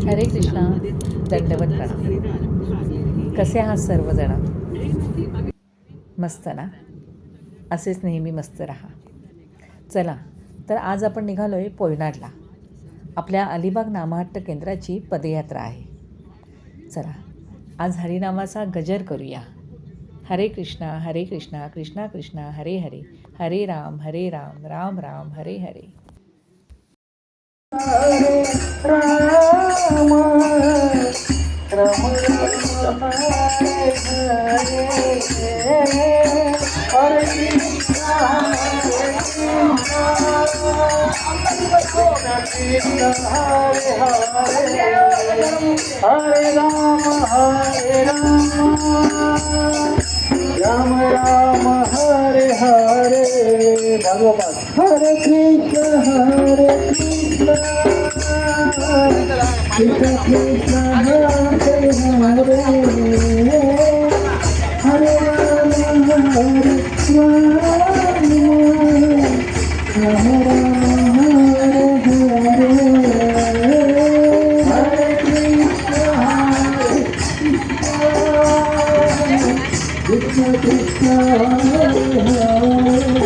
हरे कृष्णा. दंडवत प्रणाम. कसे आहात सर्वजण? मस्त ना? असेच नेहमी मस्त राहा. चला तर आज आपण निघालो आहे पोयनाडला. आपल्या अलिबाग नामहट्ट केंद्राची पदयात्रा आहे. चला आज हरिनामाचा गजर करूया. हरे कृष्णा कृष्णा कृष्णा हरे हरे, हरे राम राम राम हरे हरे. हरे राम राम राम हरे हरे, हरे कृष्णा कृष्णा हरे हरे, हरे राम राम हरे हरे. भागवत हरे कृष्ण कृष्ण कृष्ण हरे हरे, हरे राम राम राम हरे हरे, हरे Krishna Krishna Hare Hare.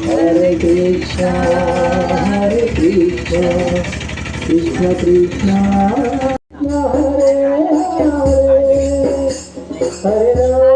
Hare Krishna, Hare Krishna, Krishna Krishna, Hare Hare, Hare Rama.